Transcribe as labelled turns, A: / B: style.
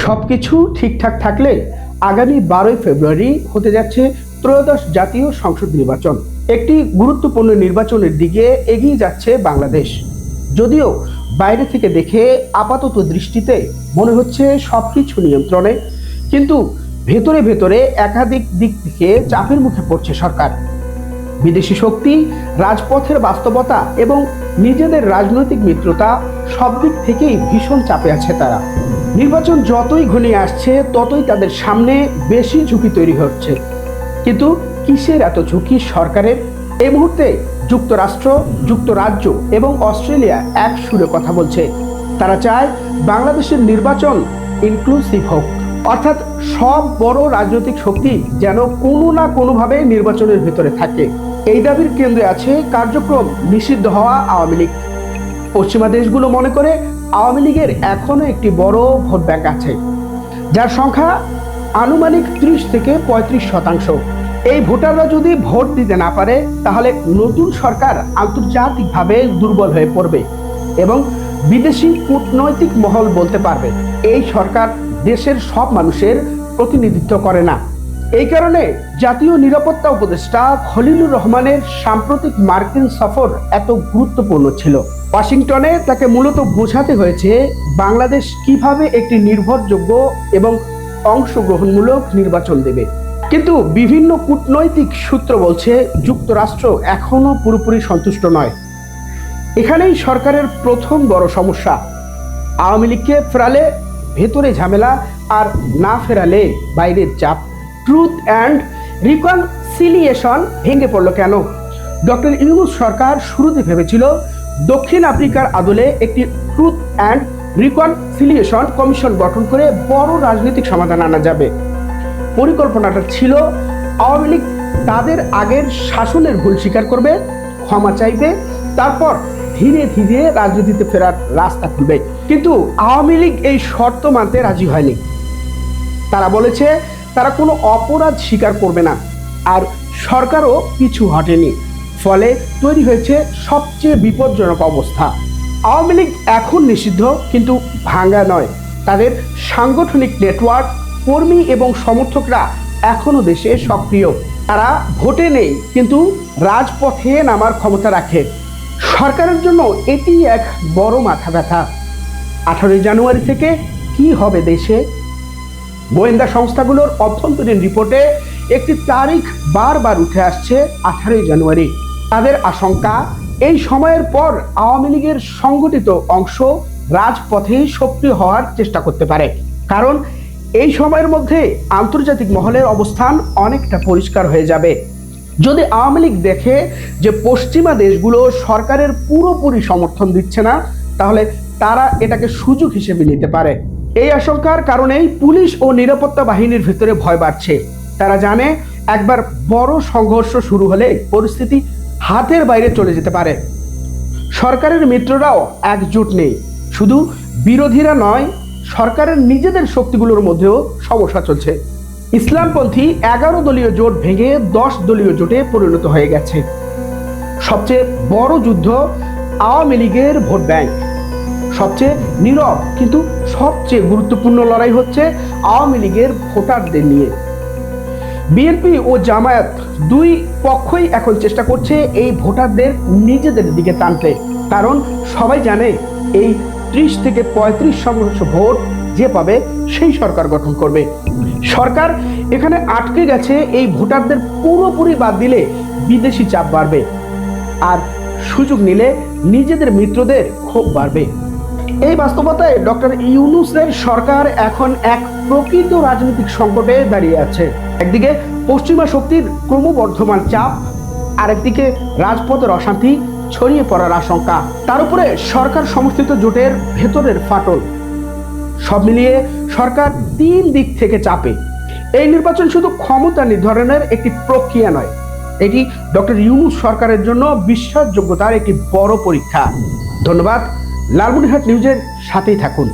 A: সবকিছু ঠিকঠাক থাকলে আগামী 12 ফেব্রুয়ারি হতে যাচ্ছে ত্রয়োদশ জাতীয় সংসদ নির্বাচন। একটি গুরুত্বপূর্ণ নির্বাচনের দিকে এগিয়ে যাচ্ছে বাংলাদেশ। যদিও বাইরে থেকে দেখে আপাতত দৃষ্টিতে মনে হচ্ছে সবকিছু নিয়ন্ত্রণে, কিন্তু ভেতরে ভেতরে একাধিক দিক থেকে চাপের মুখে পড়ছে সরকার। বিদেশি শক্তি, রাজপথের বাস্তবতা এবং নিজেদের রাজনৈতিক মিত্রতা সব দিক থেকেই ভীষণ চাপে আছে তারা। নির্বাচন যতই ঘনিয়ে আসছে ততই তাদের সামনে বেশি ঝুঁকি তৈরি হচ্ছে। কিন্তু কিসের এত ঝুঁকি সরকারের? এই মুহূর্তে যুক্তরাষ্ট্র, যুক্তরাজ্য এবং অস্ট্রেলিয়া এক সুরে কথা বলছে। তারা চায় বাংলাদেশের নির্বাচন ইনক্লুসিভ হোক, অর্থাৎ সব বড় রাজনৈতিক শক্তি যেন কোনো না কোনোভাবে নির্বাচনের ভেতরে থাকে। এই দাবির কেন্দ্রে আছে কার্যক্রম নিষিদ্ধ হওয়া আওয়ামী লীগ। পশ্চিমা দেশগুলো মনে করে আওয়ামী লীগের এখনো একটি বড় ভোট ব্যাংক আছে, যার সংখ্যা আনুমানিক 30 থেকে 35%। এই ভোটাররা যদি ভোট দিতে না পারে তাহলে নতুন সরকার আন্তর্জাতিকভাবে দুর্বল হয়ে পড়বে এবং বিদেশি কূটনৈতিক মহল বলতে পারবে এই সরকার দেশের সব মানুষের প্রতিনিধিত্ব করে না। এই কারণে জাতীয় নিরাপত্তা উপদেষ্টা খলিলুর রহমানের সাম্প্রতিক মার্কিন সফর এত গুরুত্বপূর্ণ ছিল। ওয়াশিংটনে তাকে মূলত বোঝাতে হয়েছে বাংলাদেশ কিভাবে একটি নির্ভরযোগ্য এবং অংশগ্রহণমূলক নির্বাচন দেবে। কিন্তু বিভিন্ন কূটনৈতিক সূত্র বলছে যুক্তরাষ্ট্র এখনো পুরোপুরি সন্তুষ্ট নয়। এখানেই সরকারের প্রথম বড় সমস্যা। আওয়ামী লীগকে ফেরালে ভেতরে ঝামেলা, আর না ফেরালে বাইরের চাপ। ট্রুথ অ্যান্ড রিকনসিলিয়েশন ভেঙে পড়ল কেন? ডক্টর ইউনূস সরকার শুরুতে ভেবেছিল দক্ষিণ আফ্রিকার আদলে একটি ট্রুথ অ্যান্ড রিকনসিলিয়েশন কমিশন গঠন করে বড় রাজনৈতিক সমাধান আনা যাবে। পরিকল্পনাটা ছিল আওয়ামী লীগ তাদের আগের শাসনের ভুল স্বীকার করবে, ক্ষমা চাইবে, তারপর ধীরে ধীরে রাজনীতিতে ফেরার রাস্তা খুলবে। কিন্তু আওয়ামী লীগ এই শর্ত মানতে রাজি হয়নি। তারা বলেছে তারা কোনো অপরাধ স্বীকার করবে না, আর সরকারও পিছু হটেনি। ফলে তৈরি হয়েছে সবচেয়ে বিপজ্জনক অবস্থা। আওয়ামী লীগ এখন নিষিদ্ধ, কিন্তু ভাঙা নয়। তাদের সাংগঠনিক নেটওয়ার্ক, কর্মী এবং সমর্থকরা এখনো দেশে সক্রিয়। তারা ভোটে নেই, কিন্তু রাজপথে নামার ক্ষমতা রাখে। সরকারের জন্য এটি এক বড় মাথা ব্যথা। 18 জানুয়ারি থেকে কি হবে দেশে? গোয়েন্দা সংস্থাগুলোর অভ্যন্তরীণ রিপোর্টে একটি তারিখ বারবার উঠে আসছে, 18 জানুয়ারি। তাদের আশঙ্কা এই সময়ের পর আওয়ামী লীগের সংগঠিত অংশ রাজপথে সক্রিয় হওয়ার চেষ্টা করতে পারে। কারণ এই সময়ের মধ্যে আন্তর্জাতিক মহলের অবস্থান অনেকটা পরিষ্কার হয়ে যাবে। যদি আওয়ামী লীগ দেখে যে পশ্চিমা দেশগুলো সরকারের পুরোপুরি সমর্থন দিচ্ছে না, তাহলে তারা এটাকে সুযোগ হিসেবে নিতে পারে। এই আশঙ্কার কারণেই পুলিশ ও নিরাপত্তা বাহিনীর ভিতরে ভয় বাড়ছে। তারা জানে একবার বড় সংঘর্ষ শুরু হলে পরিস্থিতি হাতের বাইরে চলে যেতে পারে। সরকারের মিত্ররাও একজোট নেই। শুধু বিরোধীরা নয়, সরকারের নিজেদের শক্তিগুলোর মধ্যেও সমস্যা চলছে। ইসলামপন্থী 11 দলীয় জোট ভেঙে 10 দলীয় জোটে পরিণত হয়ে গেছে। সবচেয়ে বড় যুদ্ধ আওয়ামী লীগের ভোট ব্যাংক। সবচেয়ে নীরব কিন্তু সবচেয়ে গুরুত্বপূর্ণ লড়াই হচ্ছে আওয়ামী লীগের ভোটারদের নিয়ে। বিএনপি ও জামায়াত দুই পক্ষই এখন চেষ্টা করছে এই ভোটারদের নিজেদের দিকে টানতে। কারণ সবাই জানে এই 30 থেকে 35% ভোট যে পাবে সেই সরকার গঠন করবে। সরকার এখানে আটকে গেছে। এই ভোটারদের পুরোপুরি বাদ দিলে বিদেশি চাপ বাড়বে, আর সুযোগ নিলে নিজেদের মিত্রদের ক্ষোভ বাড়বে। এই বাস্তবতায় ডক্টর ইউনূসের সরকার এখন এক প্রকৃত রাজনৈতিক সংকটে দাঁড়িয়ে আছে। একদিকে পশ্চিমা শক্তির ক্রমবর্ধমান চাপ, আরেকদিকে রাজপথের অশান্তি ছড়িয়ে পড়ার আশঙ্কা, তার উপরে সরকার সমর্থিত জোটের ভেতরের ফাটল। সব মিলিয়ে সরকার 3 দিক থেকে চাপে। এই নির্বাচন শুধু ক্ষমতা নির্ধারণের একটি প্রক্রিয়া নয়, এটি ডক্টর ইউনূস সরকারের জন্য বিশ্বাসযোগ্যতার একটি বড় পরীক্ষা। ধন্যবাদ। লালমনিরহাট নিউজের সাথেই থাকুন।